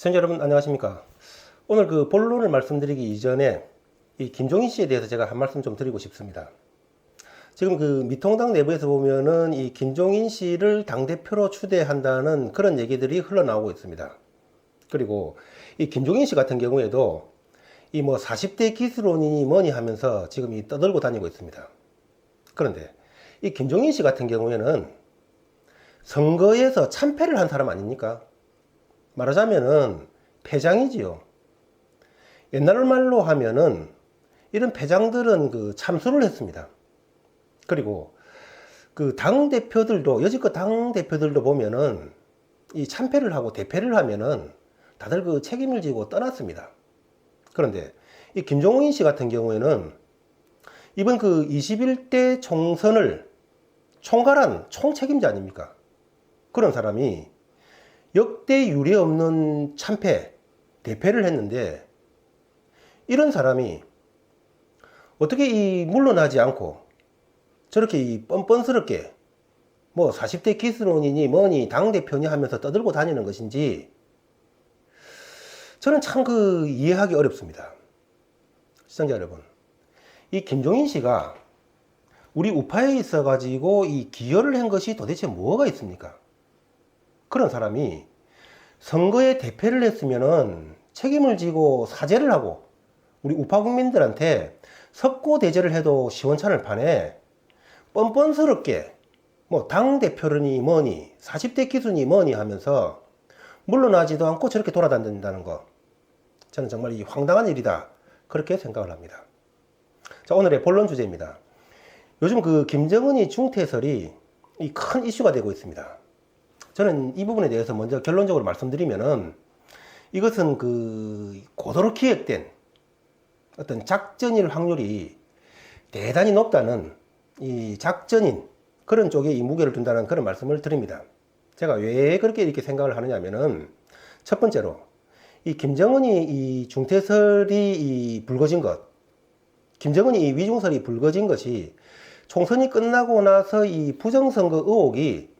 시청자 여러분 안녕하십니까. 오늘 그 본론을 말씀드리기 이전에 이 김종인 씨에 대해서 제가 한 말씀 좀 드리고 싶습니다. 지금 그 미통당 내부에서 보면은 이 김종인 씨를 당대표로 추대한다는 그런 얘기들이 흘러나오고 있습니다. 그리고 이 김종인 씨 같은 경우에도 이 뭐 40대 기술원이니 뭐니 하면서 지금 이 떠들고 다니고 있습니다. 그런데 이 김종인 씨 같은 경우에는 선거에서 참패를 한 사람 아닙니까? 말하자면은 패장이지요. 옛날 말로 하면은 이런 패장들은 그 참수를 했습니다. 그리고 그 당대표들도, 여지껏 당대표들도 보면은 이 참패를 하고 대패를 하면은 다들 그 책임을 지고 떠났습니다. 그런데 이 김종인 씨 같은 경우에는 이번 그 21대 총선을 총괄한 총책임자 아닙니까? 그런 사람이 역대 유례 없는 참패, 대패를 했는데 이런 사람이 어떻게 이 물러나지 않고 저렇게 이 뻔뻔스럽게 뭐 40대 기술원이니 뭐니 당대표니 하면서 떠들고 다니는 것인지 저는 참 그 이해하기 어렵습니다. 시청자 여러분, 이 김종인 씨가 우리 우파에 있어 가지고 이 기여를 한 것이 도대체 뭐가 있습니까? 그런 사람이 선거에 대패를 했으면은 책임을 지고 사죄를 하고 우리 우파 국민들한테 석고대죄를 해도 시원찮을 판에 뻔뻔스럽게 뭐 당대표니 뭐니 40대 기수니 뭐니 하면서 물러나지도 않고 저렇게 돌아다닌다는 거, 저는 정말 이 황당한 일이다 그렇게 생각을 합니다. 자, 오늘의 본론 주제입니다. 요즘 그 김정은이 중퇴설이 이 큰 이슈가 되고 있습니다. 저는 이 부분에 대해서 먼저 결론적으로 말씀드리면은 이것은 그 고도로 기획된 어떤 작전일 확률이 대단히 높다는 이 작전인 그런 쪽에 이 무게를 둔다는 그런 말씀을 드립니다. 제가 왜 그렇게 이렇게 생각을 하느냐면은 첫 번째로 이 김정은이 이 중퇴설이 이 불거진 것, 김정은이 이 위중설이 불거진 것이 총선이 끝나고 나서 이 부정선거 의혹이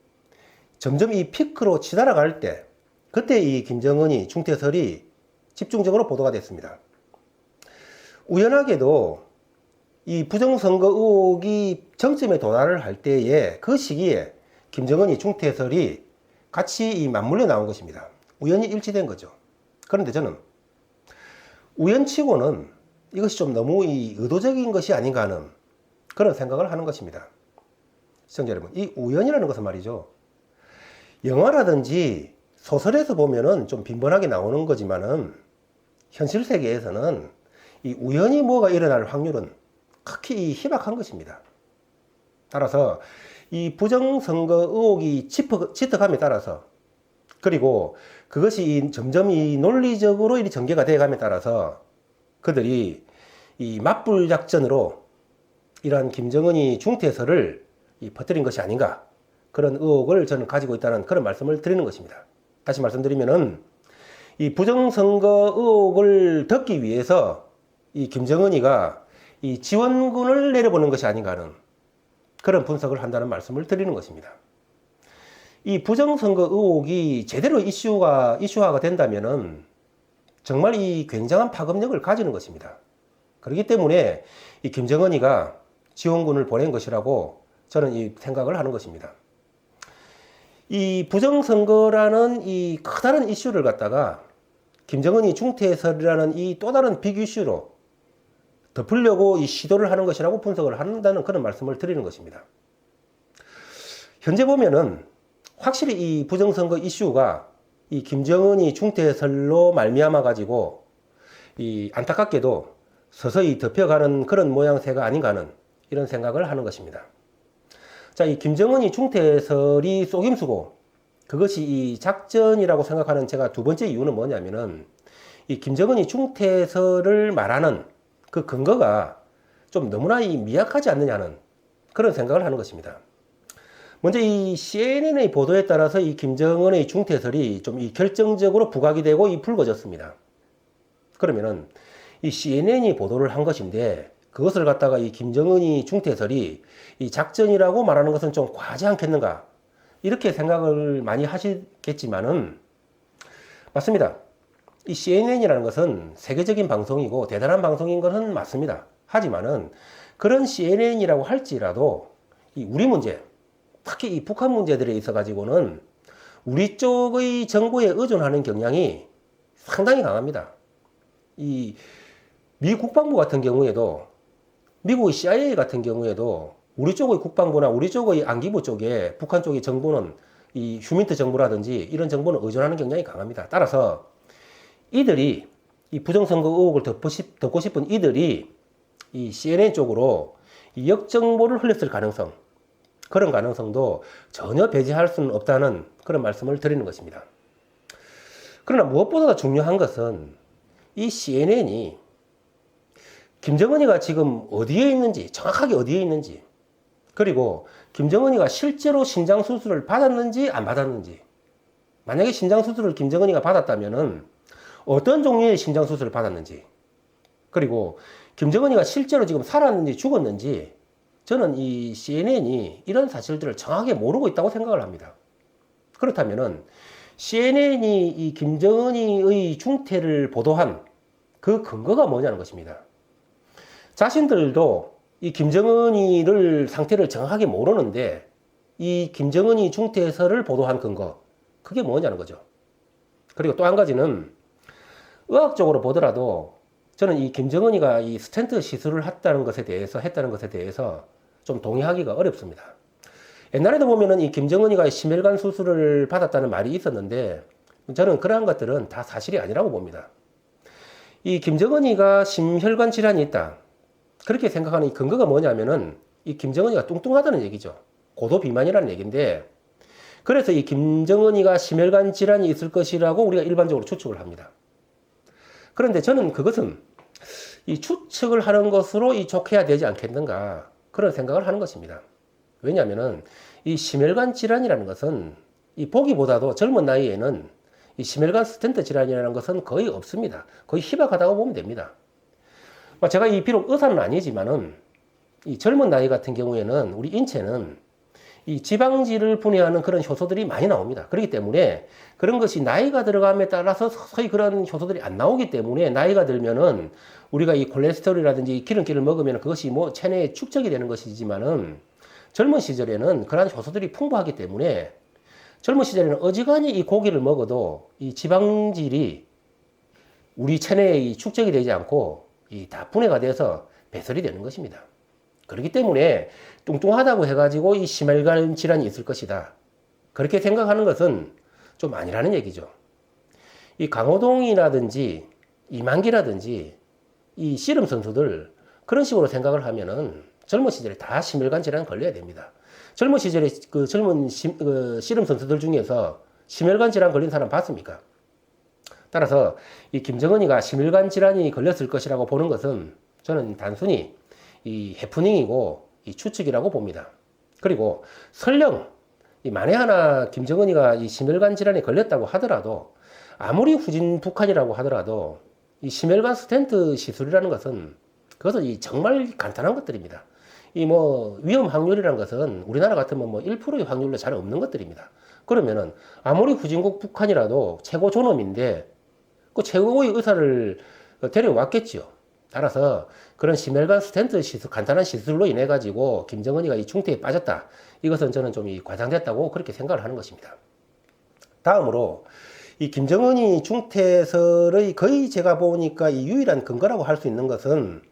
점점 이 피크로 치달아갈 때, 그때 이 김정은이 중퇴설이 집중적으로 보도가 됐습니다. 우연하게도 이 부정선거 의혹이 정점에 도달을 할 때에 그 시기에 김정은이 중퇴설이 같이 이 맞물려 나온 것입니다. 우연히 일치된 거죠. 그런데 저는 우연치고는 이것이 좀 너무 이 의도적인 것이 아닌가 하는 그런 생각을 하는 것입니다. 시청자 여러분, 이 우연이라는 것은 말이죠. 영화라든지 소설에서 보면은 좀 빈번하게 나오는 거지만은 현실 세계에서는 이 우연히 뭐가 일어날 확률은 극히 희박한 것입니다. 따라서 이 부정선거 의혹이 짙어감에 따라서, 그리고 그것이 점점 이 논리적으로 이 전개가 되어감에 따라서 그들이 이 맞불 작전으로 이러한 김정은이 중퇴설을 퍼뜨린 것이 아닌가, 그런 의혹을 저는 가지고 있다는 그런 말씀을 드리는 것입니다. 다시 말씀드리면은 이 부정선거 의혹을 덮기 위해서 이 김정은이가 이 지원군을 내려보는 것이 아닌가 하는 그런 분석을 한다는 말씀을 드리는 것입니다. 이 부정선거 의혹이 제대로 이슈화가 된다면은 정말 이 굉장한 파급력을 가지는 것입니다. 그렇기 때문에 이 김정은이가 지원군을 보낸 것이라고 저는 이 생각을 하는 것입니다. 이 부정선거라는 이 커다란 이슈를 갖다가 김정은이 중퇴설이라는 이 또 다른 빅 이슈로 덮으려고 이 시도를 하는 것이라고 분석을 한다는 그런 말씀을 드리는 것입니다. 현재 보면은 확실히 이 부정선거 이슈가 이 김정은이 중퇴설로 말미암아 가지고 이 안타깝게도 서서히 덮여가는 그런 모양새가 아닌가 하는 이런 생각을 하는 것입니다. 자, 이 김정은이 중퇴설이 속임수고 그것이 이 작전이라고 생각하는 제가 두 번째 이유는 뭐냐면은 이 김정은이 중퇴설을 말하는 그 근거가 좀 너무나 이 미약하지 않느냐는 그런 생각을 하는 것입니다. 먼저 이 CNN의 보도에 따라서 이 김정은의 중퇴설이 좀 이 결정적으로 부각이 되고 이 불거졌습니다. 그러면은 이 CNN이 보도를 한 것인데 그것을 갖다가 이 김정은이 중퇴설이 이 작전이라고 말하는 것은 좀 과하지 않겠는가, 이렇게 생각을 많이 하시겠지만은 맞습니다. 이 CNN이라는 것은 세계적인 방송이고 대단한 방송인 것은 맞습니다. 하지만은 그런 CNN이라고 할지라도 이 우리 문제, 특히 이 북한 문제들에 있어 가지고는 우리 쪽의 정보에 의존하는 경향이 상당히 강합니다. 이 미 국방부 같은 경우에도, 미국의 CIA 같은 경우에도 우리 쪽의 국방부나 우리 쪽의 안기부 쪽에 북한 쪽의 정보는 이 휴민트 정보라든지 이런 정보는 의존하는 경향이 강합니다. 따라서 이들이 이 부정선거 의혹을 덮고 싶은 이들이 이 CNN 쪽으로 이 역정보를 흘렸을 가능성, 그런 가능성도 전혀 배제할 수는 없다는 그런 말씀을 드리는 것입니다. 그러나 무엇보다 중요한 것은 이 CNN이 김정은이가 지금 어디에 있는지, 정확하게 어디에 있는지, 그리고 김정은이가 실제로 신장 수술을 받았는지 안 받았는지, 만약에 신장 수술을 김정은이가 받았다면은 어떤 종류의 신장 수술을 받았는지, 그리고 김정은이가 실제로 지금 살았는지 죽었는지, 저는 이 CNN이 이런 사실들을 정확하게 모르고 있다고 생각을 합니다. 그렇다면은 CNN이 이 김정은이의 중태를 보도한 그 근거가 뭐냐는 것입니다. 자신들도 이 김정은이를 상태를 정확하게 모르는데 이 김정은이 중태설을 보도한 근거, 그게 뭐냐는 거죠. 그리고 또 한 가지는 의학적으로 보더라도 저는 이 김정은이가 이 스텐트 시술을 했다는 것에 대해서 좀 동의하기가 어렵습니다. 옛날에도 보면은 이 김정은이가 심혈관 수술을 받았다는 말이 있었는데 저는 그러한 것들은 다 사실이 아니라고 봅니다. 이 김정은이가 심혈관 질환이 있다, 그렇게 생각하는 이 근거가 뭐냐면은 이 김정은이가 뚱뚱하다는 얘기죠. 고도 비만이라는 얘기인데, 그래서 이 김정은이가 심혈관 질환이 있을 것이라고 우리가 일반적으로 추측을 합니다. 그런데 저는 그것은 이 추측을 하는 것으로 이 족해야 되지 않겠는가, 그런 생각을 하는 것입니다. 왜냐하면은 이 심혈관 질환이라는 것은 이 보기보다도 젊은 나이에는 이 심혈관 스텐트 질환이라는 것은 거의 없습니다. 거의 희박하다고 보면 됩니다. 제가 이 비록 의사는 아니지만은 이 젊은 나이 같은 경우에는 우리 인체는 이 지방질을 분해하는 그런 효소들이 많이 나옵니다. 그렇기 때문에 그런 것이 나이가 들어감에 따라서 서서히 그런 효소들이 안 나오기 때문에 나이가 들면은 우리가 이 콜레스테롤이라든지 기름기를 먹으면 그것이 뭐 체내에 축적이 되는 것이지만은 젊은 시절에는 그러한 효소들이 풍부하기 때문에 젊은 시절에는 어지간히 이 고기를 먹어도 이 지방질이 우리 체내에 축적이 되지 않고 다 분해가 돼서 배설이 되는 것입니다. 그렇기 때문에 뚱뚱하다고 해가지고 이 심혈관 질환이 있을 것이다, 그렇게 생각하는 것은 좀 아니라는 얘기죠. 이 강호동이라든지 이만기라든지 이 씨름 선수들 그런 식으로 생각을 하면은 젊은 시절에 다 심혈관 질환 걸려야 됩니다. 젊은 시절에 그 젊은 씨름 선수들 중에서 심혈관 질환 걸린 사람 봤습니까? 따라서 이 김정은이가 심혈관 질환이 걸렸을 것이라고 보는 것은 저는 단순히 이 해프닝이고 이 추측이라고 봅니다. 그리고 설령 만에 하나 김정은이가 이 심혈관 질환에 걸렸다고 하더라도, 아무리 후진 북한이라고 하더라도 이 심혈관 스텐트 시술이라는 것은 그것은 이 정말 간단한 것들입니다. 이 뭐 위험 확률이라는 것은 우리나라 같으면 뭐 1%의 확률로 잘 없는 것들입니다. 그러면은 아무리 후진국 북한이라도 최고 존엄인데 그 최고의 의사를 데려왔겠지요. 따라서 그런 심혈관 스텐트 시술, 간단한 시술로 인해 가지고 김정은이가 이 중태에 빠졌다, 이것은 저는 좀 과장됐다고 그렇게 생각을 하는 것입니다. 다음으로 이 김정은이 중태설의 거의 제가 보니까 이 유일한 근거라고 할 수 있는 것은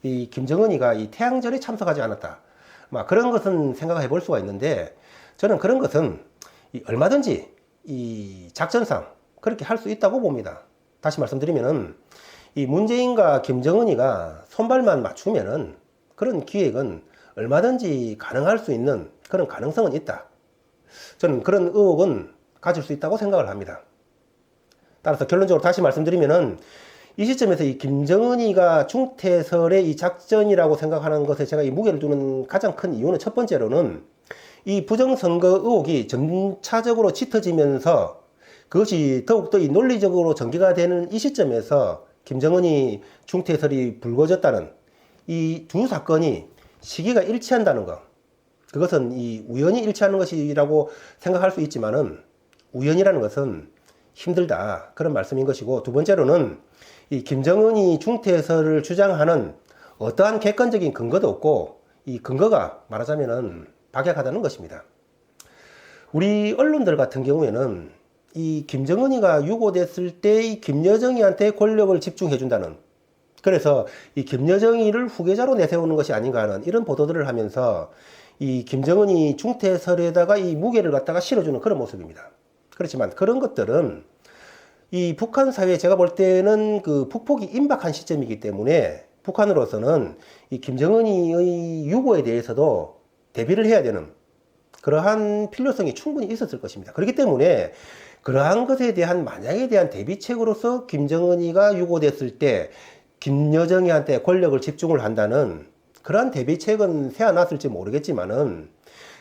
이 김정은이가 이 태양절에 참석하지 않았다, 그런 것은 생각해 볼 수가 있는데, 저는 그런 것은 얼마든지 이 작전상 그렇게 할 수 있다고 봅니다. 다시 말씀드리면은 이 문재인과 김정은이가 손발만 맞추면은 그런 기획은 얼마든지 가능할 수 있는 그런 가능성은 있다, 저는 그런 의혹은 가질 수 있다고 생각을 합니다. 따라서 결론적으로 다시 말씀드리면은 이 시점에서 이 김정은이가 중태설의 이 작전이라고 생각하는 것에 제가 이 무게를 두는 가장 큰 이유는, 첫 번째로는 이 부정선거 의혹이 점차적으로 짙어지면서 그것이 더욱더 이 논리적으로 전개가 되는 이 시점에서 김정은이 중태설이 불거졌다는 이 두 사건이 시기가 일치한다는 것, 그것은 이 우연히 일치하는 것이라고 생각할 수 있지만은 우연이라는 것은 힘들다. 그런 말씀인 것이고, 두 번째로는 이 김정은이 중퇴설을 주장하는 어떠한 객관적인 근거도 없고, 이 근거가 말하자면은 박약하다는 것입니다. 우리 언론들 같은 경우에는 이 김정은이가 유고됐을 때 이 김여정이한테 권력을 집중해준다는, 그래서 이 김여정이를 후계자로 내세우는 것이 아닌가 하는 이런 보도들을 하면서 이 김정은이 중퇴설에다가 이 무게를 갖다가 실어주는 그런 모습입니다. 그렇지만 그런 것들은 이 북한 사회에 제가 볼 때는 그 북폭이 임박한 시점이기 때문에 북한으로서는 이 김정은이의 유고에 대해서도 대비를 해야 되는 그러한 필요성이 충분히 있었을 것입니다. 그렇기 때문에 그러한 것에 대한 만약에 대한 대비책으로서 김정은이가 유고됐을 때 김여정이한테 권력을 집중을 한다는 그러한 대비책은 세워놨을지 모르겠지만은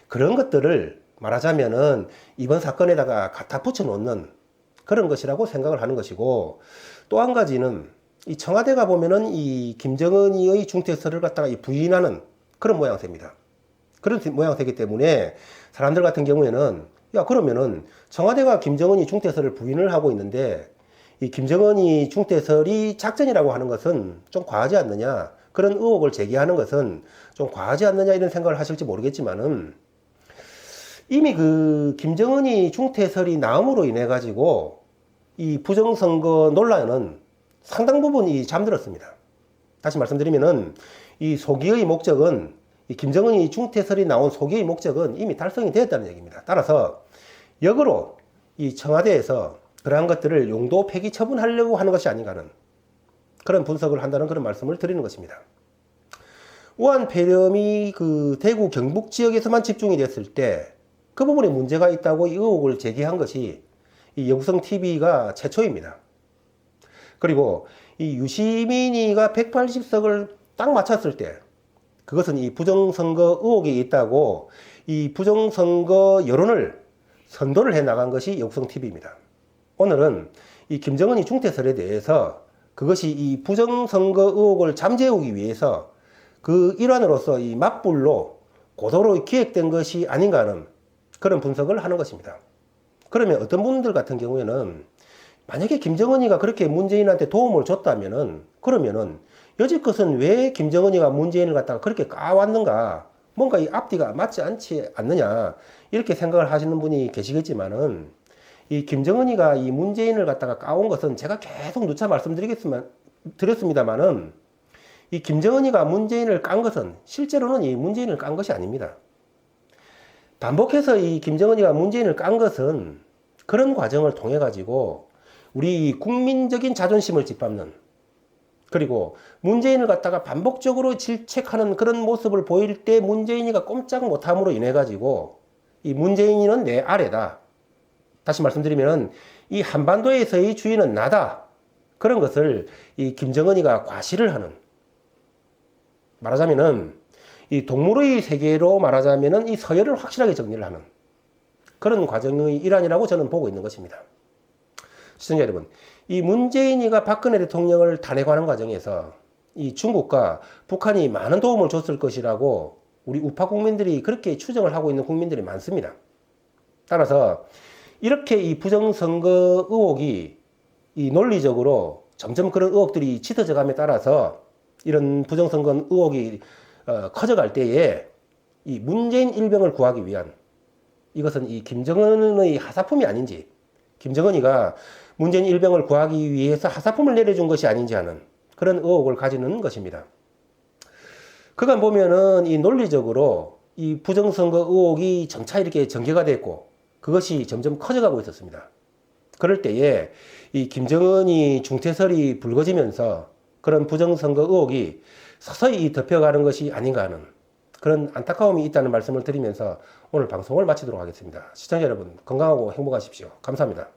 그런 것들을 말하자면은 이번 사건에다가 갖다 붙여놓는 그런 것이라고 생각을 하는 것이고, 또 한 가지는 이 청와대가 보면은 이 김정은이의 중퇴설을 갖다가 부인하는 그런 모양새입니다. 그런 모양새이기 때문에 사람들 같은 경우에는 야, 그러면은 청와대가 김정은이 중퇴설을 부인을 하고 있는데 이 김정은이 중퇴설이 작전이라고 하는 것은 좀 과하지 않느냐, 그런 의혹을 제기하는 것은 좀 과하지 않느냐 이런 생각을 하실지 모르겠지만은 이미 그 김정은이 중퇴설이 나옴으로 인해 가지고 이 부정선거 논란은 상당 부분 잠들었습니다. 다시 말씀드리면은 이 소기의 목적은 이 김정은이 중퇴설이 나온 소기의 목적은 이미 달성이 되었다는 얘기입니다. 따라서 역으로 이 청와대에서 그러한 것들을 용도 폐기 처분하려고 하는 것이 아닌가 하는 그런 분석을 한다는 그런 말씀을 드리는 것입니다. 우한 폐렴이 그 대구 경북 지역에서만 집중이 됐을 때 그 부분에 문제가 있다고 이 의혹을 제기한 것이 이 영성TV가 최초입니다. 그리고 이 유시민이가 180석을 딱 맞췄을 때 그것은 이 부정선거 의혹이 있다고 이 부정선거 여론을 선도를 해 나간 것이 영성TV입니다. 오늘은 이 김정은이 중퇴설에 대해서 그것이 이 부정선거 의혹을 잠재우기 위해서 그 일환으로서 이 맞불로 고도로 기획된 것이 아닌가 하는 그런 분석을 하는 것입니다. 그러면 어떤 분들 같은 경우에는 만약에 김정은이가 그렇게 문재인한테 도움을 줬다면은 그러면은 여지껏은 왜 김정은이가 문재인을 갖다가 그렇게 까왔는가, 뭔가 이 앞뒤가 맞지 않지 않느냐 이렇게 생각을 하시는 분이 계시겠지만은 이 김정은이가 이 문재인을 갖다가 까온 것은 제가 계속 누차 말씀드렸습니다만은 이 김정은이가 문재인을 깐 것은 실제로는 이 문재인을 깐 것이 아닙니다. 반복해서 이 김정은이가 문재인을 깐 것은 그런 과정을 통해 가지고 우리 국민적인 자존심을 짓밟는, 그리고 문재인을 갖다가 반복적으로 질책하는 그런 모습을 보일 때 문재인이가 꼼짝 못함으로 인해 가지고 이 문재인은 내 아래다. 다시 말씀드리면 이 한반도에서의 주인은 나다. 그런 것을 이 김정은이가 과시를 하는, 말하자면은 이 동물의 세계로 말하자면은 이 서열을 확실하게 정리를 하는 그런 과정의 일환이라고 저는 보고 있는 것입니다. 시청자 여러분, 이 문재인이가 박근혜 대통령을 탄핵하는 과정에서 이 중국과 북한이 많은 도움을 줬을 것이라고 우리 우파 국민들이 그렇게 추정을 하고 있는 국민들이 많습니다. 따라서 이렇게 이 부정선거 의혹이 이 논리적으로 점점 그런 의혹들이 짙어져 감에 따라서 이런 부정선거 의혹이 커져갈 때에 이 문재인 일병을 구하기 위한, 이것은 이 김정은의 하사품이 아닌지, 김정은이가 문재인 일병을 구하기 위해서 하사품을 내려준 것이 아닌지 하는 그런 의혹을 가지는 것입니다. 그간 보면은 이 논리적으로 이 부정선거 의혹이 점차 이렇게 전개가 됐고 그것이 점점 커져가고 있었습니다. 그럴 때에 이 김정은이 중퇴설이 불거지면서 그런 부정선거 의혹이 서서히 덮여가는 것이 아닌가 하는 그런 안타까움이 있다는 말씀을 드리면서 오늘 방송을 마치도록 하겠습니다. 시청자 여러분, 건강하고 행복하십시오. 감사합니다.